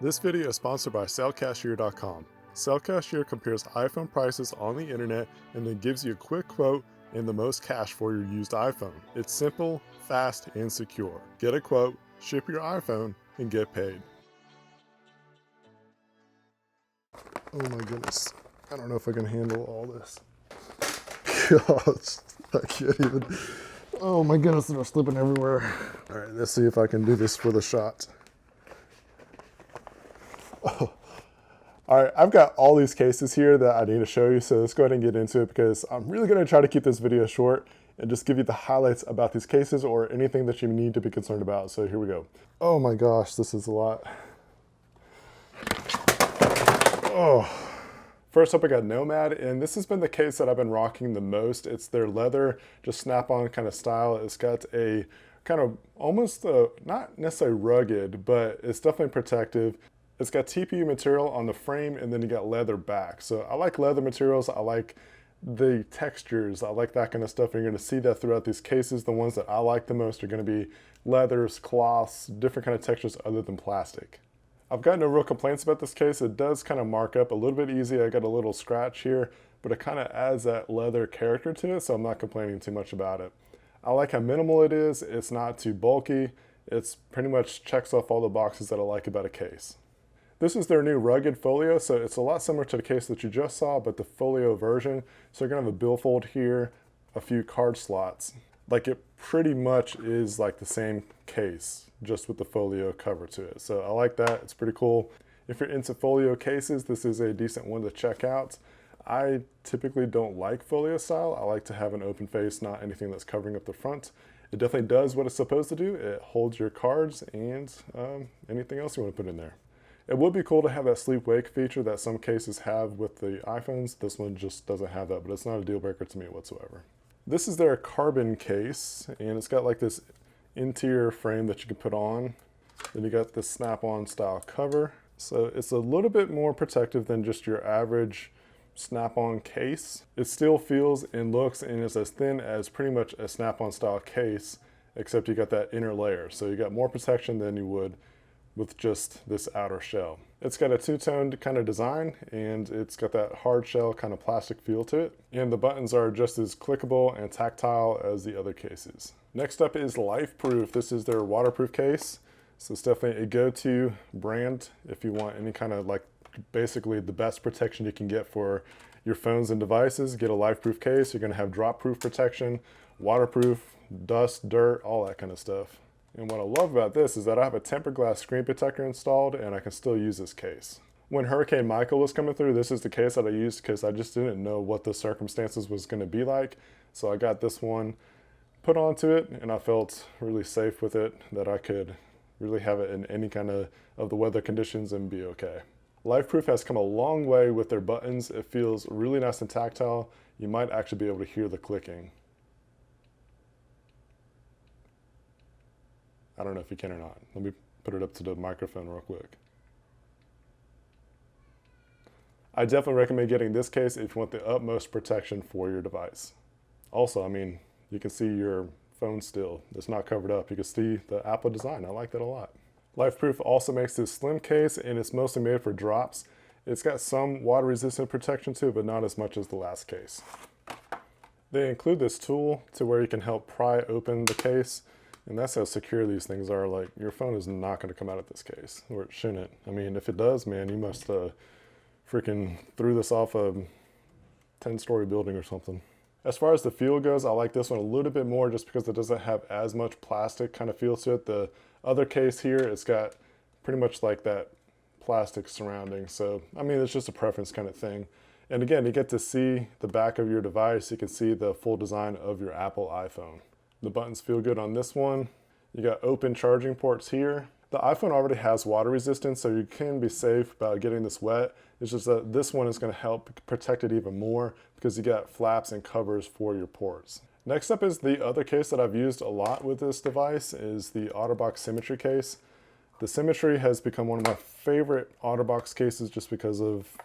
This video is sponsored by SellCashier.com. SellCashier compares iPhone prices on the internet and then gives you a quick quote and the most cash for your used iPhone. It's simple, fast, and secure. Get a quote, ship your iPhone, and get paid. Oh my goodness. I don't know if I can handle all this. Gosh, I can't even. Oh my goodness, they're slipping everywhere. All right, let's see if I can do this for the shot. Oh. All right, I've got all these cases here that I need to show you, so let's go ahead and get into it because I'm really going to try to keep this video short and just give you the highlights about these cases or anything that you need to be concerned about. So here we go. Oh my gosh, this is a lot. Oh. First up, I got Nomad, and this has been the case that I've been rocking the most. It's their leather, just snap-on kind of style. It's got a kind of almost, not necessarily rugged, but it's definitely protective. It's got TPU material on the frame, and then you got leather back. So I like leather materials. I like the textures. I like that kind of stuff. And you're going to see that throughout these cases. The ones that I like the most are going to be leathers, cloths, different kind of textures other than plastic. I've got no real complaints about this case. It does kind of mark up a little bit easy. I got a little scratch here, but it kind of adds that leather character to it, so I'm not complaining too much about it. I like how minimal it is. It's not too bulky. It's pretty much checks off all the boxes that I like about a case. This is their new rugged folio, so it's a lot similar to the case that you just saw, but the folio version. So you're gonna have a billfold here, a few card slots. Like it pretty much is like the same case, just with the folio cover to it. So I like that, it's pretty cool. If you're into folio cases, this is a decent one to check out. I typically don't like folio style. I like to have an open face, not anything that's covering up the front. It definitely does what it's supposed to do. It holds your cards and anything else you want to put in there. It would be cool to have that sleep-wake feature that some cases have with the iPhones. This one just doesn't have that, but it's not a deal breaker to me whatsoever. This is their carbon case, and it's got like this interior frame that you can put on. Then you got this snap-on style cover. So it's a little bit more protective than just your average snap-on case. It still feels and looks and is as thin as pretty much a snap-on style case, except you got that inner layer. So you got more protection than you would with just this outer shell. It's got a two-toned kind of design, and it's got that hard shell kind of plastic feel to it. And the buttons are just as clickable and tactile as the other cases. Next up is LifeProof. This is their waterproof case. So it's definitely a go-to brand if you want any kind of like basically the best protection you can get for your phones and devices. Get a LifeProof case. You're gonna have drop-proof protection, waterproof, dust, dirt, all that kind of stuff. And what I love about this is that I have a tempered glass screen protector installed and I can still use this case. When Hurricane Michael was coming through, this is the case that I used because I just didn't know what the circumstances was going to be like. So I got this one put onto it and I felt really safe with it, that I could really have it in any kind of the weather conditions and be okay. LifeProof has come a long way with their buttons. It feels really nice and tactile. You might actually be able to hear the clicking. I don't know if you can or not. Let me put it up to the microphone real quick. I definitely recommend getting this case if you want the utmost protection for your device. Also, I mean, you can see your phone still. It's not covered up. You can see the Apple design. I like that a lot. LifeProof also makes this slim case, and it's mostly made for drops. It's got some water-resistant protection too, but not as much as the last case. They include this tool to where you can help pry open the case. And that's how secure these things are. Like, your phone is not going to come out of this case, or it shouldn't. I mean, if it does, man, you must freaking threw this off a 10-story building or something. As far as the feel goes, I like this one a little bit more just because it doesn't have as much plastic kind of feel to it. The other case here, it's got pretty much like that plastic surrounding. So, I mean, it's just a preference kind of thing. And again, you get to see the back of your device. You can see the full design of your Apple iPhone. The buttons feel good on this one. You got open charging ports here. The iPhone already has water resistance, so you can be safe about getting this wet. It's just that this one is going to help protect it even more because you got flaps and covers for your ports. Next up is the other case that I've used a lot with this device is the OtterBox Symmetry case. The Symmetry has become one of my favorite OtterBox cases just because of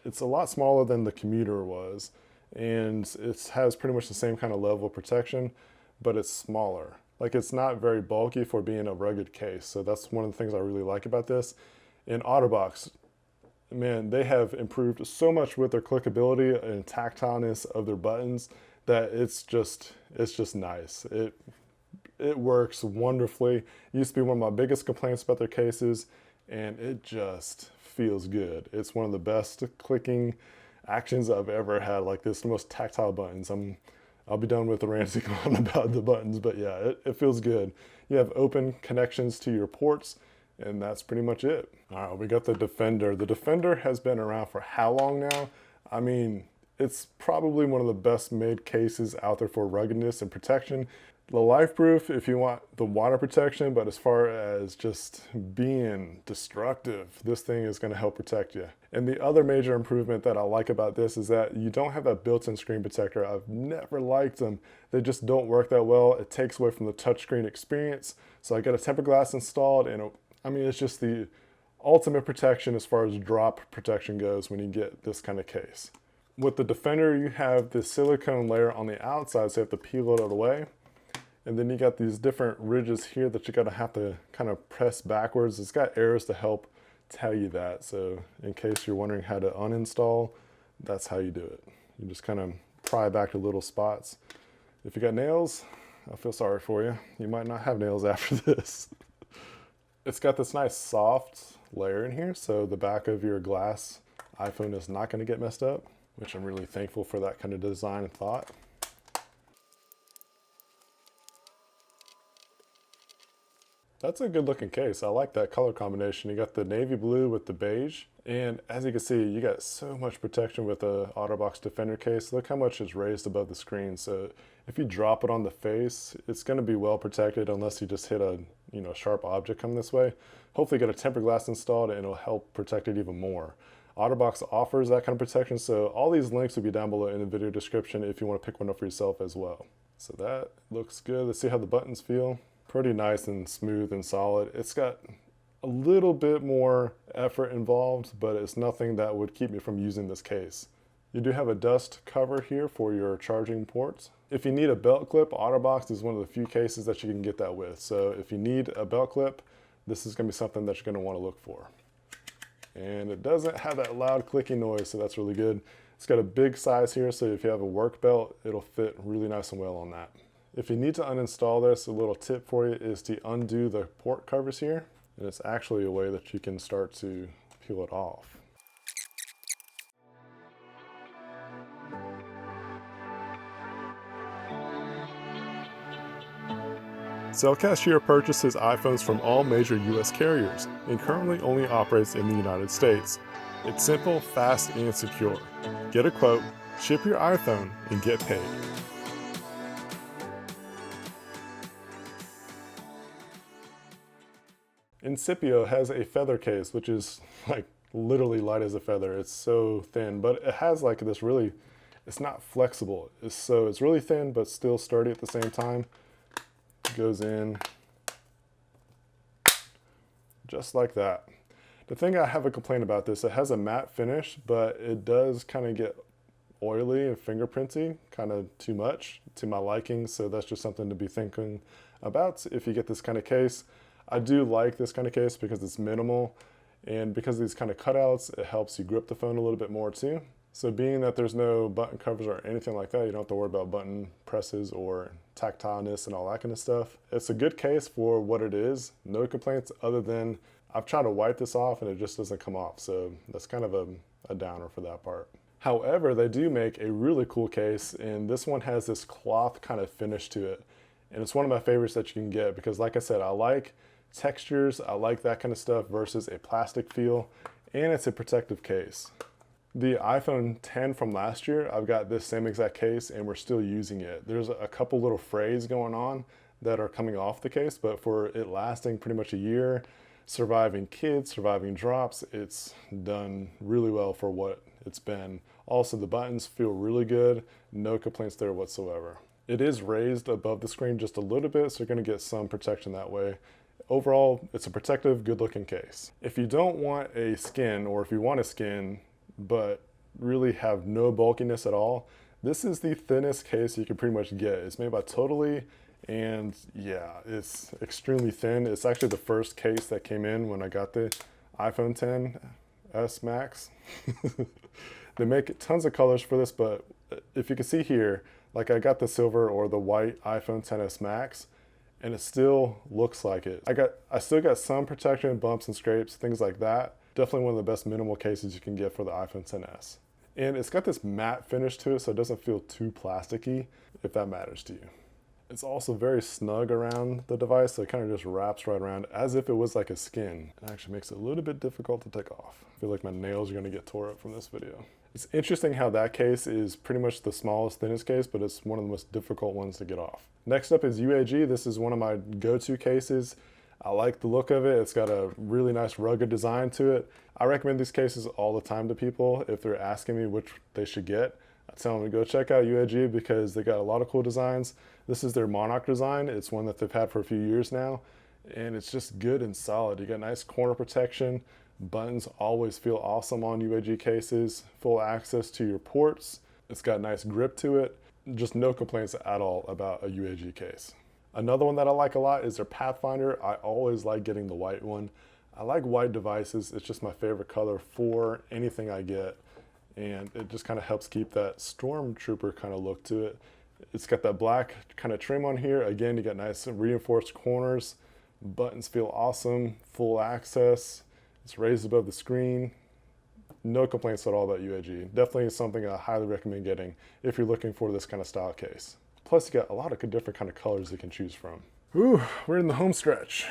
it's a lot smaller than the Commuter was, and it has pretty much the same kind of level of protection, but it's smaller. Like, it's not very bulky for being a rugged case. So that's one of the things I really like about this. And OtterBox, man, they have improved so much with their clickability and tactileness of their buttons that it's just nice. It works wonderfully. It used to be one of my biggest complaints about their cases, and it just feels good. It's one of the best clicking actions I've ever had. Like this, the most tactile buttons. I'll be done with the ranting on about the buttons, but yeah, it feels good. You have open connections to your ports, and that's pretty much it. All right, we got the Defender. The Defender has been around for how long now? I mean, it's probably one of the best made cases out there for ruggedness and protection. The LifeProof, if you want the water protection, but as far as just being destructive, this thing is going to help protect you. And the other major improvement that I like about this is that you don't have that built-in screen protector. I've never liked them. They just don't work that well. It takes away from the touchscreen experience. So I got a tempered glass installed, and I mean, it's just the ultimate protection as far as drop protection goes when you get this kind of case. With the Defender, you have this silicone layer on the outside, so you have to peel it out of the way. And then you got these different ridges here that you're gonna have to kind of press backwards. It's got arrows to help tell you that. So in case you're wondering how to uninstall, that's how you do it. You just kind of pry back to little spots. If you got nails, I feel sorry for you. You might not have nails after this. It's got this nice soft layer in here, so the back of your glass iPhone is not gonna get messed up, which I'm really thankful for that kind of design and thought. That's a good looking case. I like that color combination. You got the navy blue with the beige. And as you can see, you got so much protection with the OtterBox Defender case. Look how much is raised above the screen. So if you drop it on the face, it's gonna be well protected unless you just hit a sharp object come this way. Hopefully get a tempered glass installed and it'll help protect it even more. OtterBox offers that kind of protection. So all these links will be down below in the video description if you wanna pick one up for yourself as well. So that looks good. Let's see how the buttons feel. Pretty nice and smooth and solid. It's got a little bit more effort involved, but it's nothing that would keep me from using this case. You do have a dust cover here for your charging ports. If you need a belt clip, OtterBox is one of the few cases that you can get that with. So if you need a belt clip, this is gonna be something that you're gonna wanna look for. And it doesn't have that loud clicking noise, so that's really good. It's got a big size here, so if you have a work belt, it'll fit really nice and well on that. If you need to uninstall this, a little tip for you is to undo the port covers here. And it's actually a way that you can start to peel it off. Cellcashier purchases iPhones from all major US carriers and currently only operates in the United States. It's simple, fast, and secure. Get a quote, ship your iPhone, and get paid. Incipio has a feather case, which is like literally light as a feather. It's so thin, but it has like this really, it's not flexible. It's really thin, but still sturdy at the same time. It goes in just like that. The thing I have a complaint about this, it has a matte finish, but it does kind of get oily and fingerprinty, kind of too much to my liking. So that's just something to be thinking about if you get this kind of case. I do like this kind of case because it's minimal, and because of these kind of cutouts, it helps you grip the phone a little bit more too. So being that there's no button covers or anything like that, you don't have to worry about button presses or tactileness and all that kind of stuff. It's a good case for what it is. No complaints other than I've tried to wipe this off and it just doesn't come off. So that's kind of a downer for that part. However, they do make a really cool case, and this one has this cloth kind of finish to it. And it's one of my favorites that you can get because, like I said, I like textures, I like that kind of stuff versus a plastic feel, and it's a protective case. The iPhone 10 from last year, I've got this same exact case and we're still using it. There's a couple little frays going on that are coming off the case, but for it lasting pretty much a year, surviving kids, surviving drops, it's done really well for what it's been. Also, the buttons feel really good, no complaints there whatsoever. It is raised above the screen just a little bit, so you're gonna get some protection that way. Overall, it's a protective, good-looking case. If you don't want a skin, or if you want a skin, but really have no bulkiness at all, this is the thinnest case you can pretty much get. It's made by Totally, and yeah, it's extremely thin. It's actually the first case that came in when I got the iPhone XS Max. They make tons of colors for this, but if you can see here, like I got the silver or the white iPhone XS Max, and it still looks like it. I still got some protection, bumps and scrapes, things like that. Definitely one of the best minimal cases you can get for the iPhone XS. And it's got this matte finish to it, so it doesn't feel too plasticky, if that matters to you. It's also very snug around the device, so it kind of just wraps right around as if it was like a skin. It actually makes it a little bit difficult to take off. I feel like my nails are gonna get tore up from this video. It's interesting how that case is pretty much the smallest, thinnest case, but it's one of the most difficult ones to get off. Next up is UAG. This is one of my go-to cases. I like the look of it. It's got a really nice rugged design to it. I recommend these cases all the time to people if they're asking me which they should get. I tell them to go check out UAG because they got a lot of cool designs. This is their Monarch design. It's one that they've had for a few years now, and it's just good and solid. You got nice corner protection. Buttons always feel awesome on UAG cases. Full access to your ports. It's got nice grip to it. Just no complaints at all about a UAG case. Another one that I like a lot is their Pathfinder. I always like getting the white one. I like white devices. It's just my favorite color for anything I get. And it just kind of helps keep that Stormtrooper kind of look to it. It's got that black kind of trim on here. Again, you got nice reinforced corners. Buttons feel awesome. Full access. It's raised above the screen. No complaints at all about UAG. Definitely something I highly recommend getting if you're looking for this kind of style case. Plus, you got a lot of different kind of colors you can choose from. Ooh, we're in the home stretch.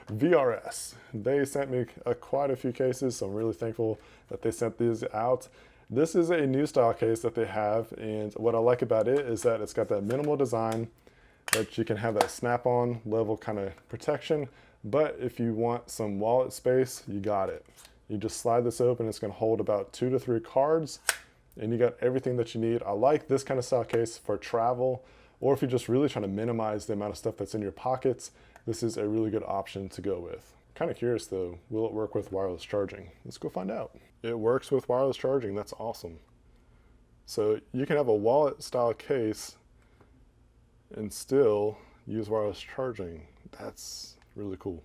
VRS. They sent me quite a few cases, so I'm really thankful that they sent these out. This is a new style case that they have, and what I like about it is that it's got that minimal design, that you can have that snap-on level kind of protection, but if you want some wallet space, you got it. You just slide this open, it's gonna hold about 2 to 3 cards, and you got everything that you need. I like this kind of style case for travel, or if you're just really trying to minimize the amount of stuff that's in your pockets, this is a really good option to go with. Kind of curious though, will it work with wireless charging? Let's go find out. It works with wireless charging, that's awesome. So you can have a wallet style case and still use wireless charging. That's really cool.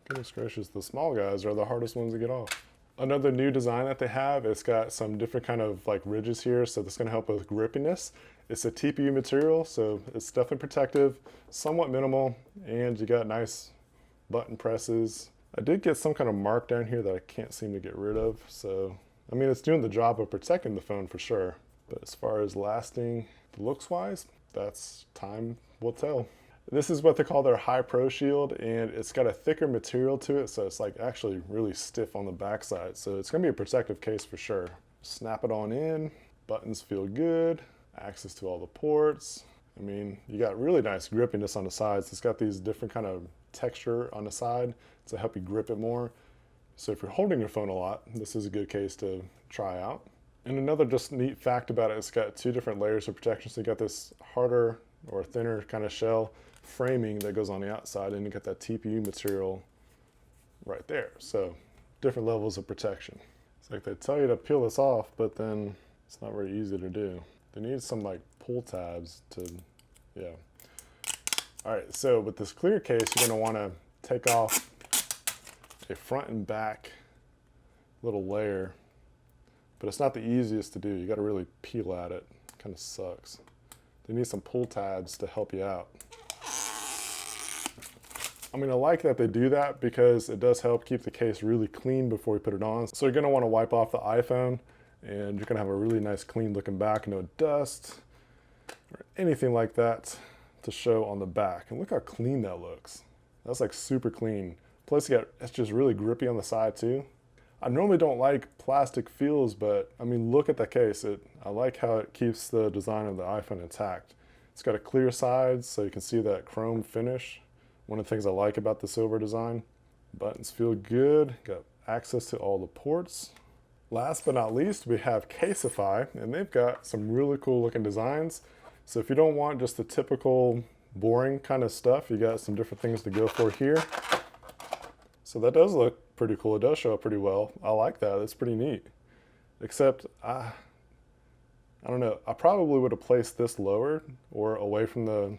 Goodness gracious, the small guys are the hardest ones to get off. Another new design that they have, it's got some different kind of like ridges here, so this is gonna help with grippiness. It's a TPU material, so it's definitely protective, somewhat minimal, and you got nice button presses. I did get some kind of mark down here that I can't seem to get rid of, so, I mean, it's doing the job of protecting the phone for sure. But as far as lasting, looks-wise, that's time will tell. This is what they call their High Pro Shield, and it's got a thicker material to it, so it's like actually really stiff on the backside. So it's gonna be a protective case for sure. Snap it on in, buttons feel good, access to all the ports. I mean, you got really nice grippiness on the sides. It's got these different kind of texture on the side to help you grip it more. So if you're holding your phone a lot, this is a good case to try out. And another just neat fact about it, it's got 2 different layers of protection. So you got this harder or thinner kind of shell framing that goes on the outside, and you get that TPU material right there. So different levels of protection. It's like they tell you to peel this off, but then it's not very easy to do. They need some like pull tabs to, yeah. All right, so with this clear case, you're gonna wanna take off a front and back little layer, but it's not the easiest to do. You gotta really peel at it. Kind of sucks. They need some pull tabs to help you out. I mean, I like that they do that because it does help keep the case really clean before you put it on. So you're gonna wanna wipe off the iPhone, and you're gonna have a really nice clean looking back, no dust or anything like that to show on the back. And look how clean that looks. That's like super clean. Plus it's just really grippy on the side too. I normally don't like plastic feels, but I mean, look at the case. I like how it keeps the design of the iPhone intact. It's got a clear side so you can see that chrome finish. One of the things I like about the silver design. Buttons feel good, got access to all the ports. Last but not least, we have Caseify, and they've got some really cool looking designs. So if you don't want just the typical boring kind of stuff, you got some different things to go for here. So that does look pretty cool. It does show up pretty well. I like that, it's pretty neat. Except, I don't know, I probably would have placed this lower or away from the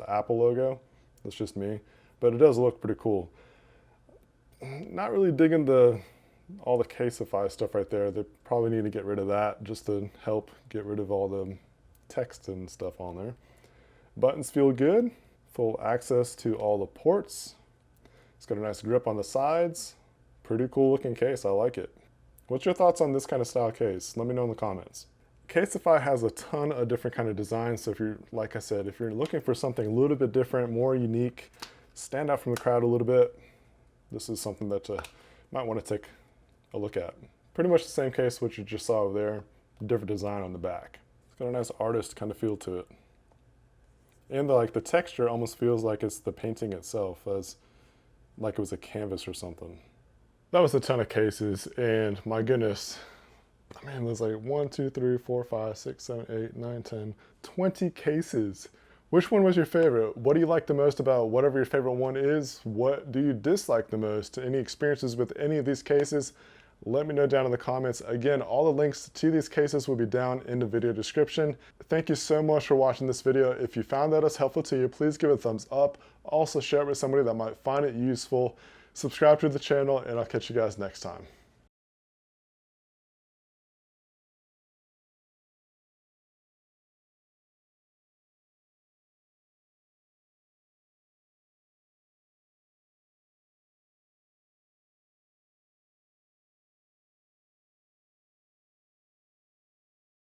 Apple logo. That's just me. But it does look pretty cool. not really digging all the Caseify stuff right there. They probably need to get rid of that just to help get rid of all the text and stuff on there. Buttons feel good. Full access to all the ports. It's got a nice grip on the sides. Pretty cool looking case, I like it. What's your thoughts on this kind of style case? Let me know in the comments. Caseify has a ton of different kind of designs, so if you're, like I said, if you're looking for something a little bit different, more unique, stand out from the crowd a little bit, this is something that you might want to take a look at. Pretty much the same case what you just saw over there, different design on the back. It's got a nice artist kind of feel to it. And the texture almost feels like it's the painting itself, as like it was a canvas or something. That was a ton of cases, and my goodness, man, there's like 1, 2, 3, 4, 5, 6, 7, 8, 9, 10, 20 cases. Which one was your favorite? What do you like the most about whatever your favorite one is? What do you dislike the most? Any experiences with any of these cases? Let me know down in the comments. Again, all the links to these cases will be down in the video description. Thank you so much for watching this video. If you found that as helpful to you, please give it a thumbs up. Also share it with somebody that might find it useful. Subscribe to the channel, and I'll catch you guys next time.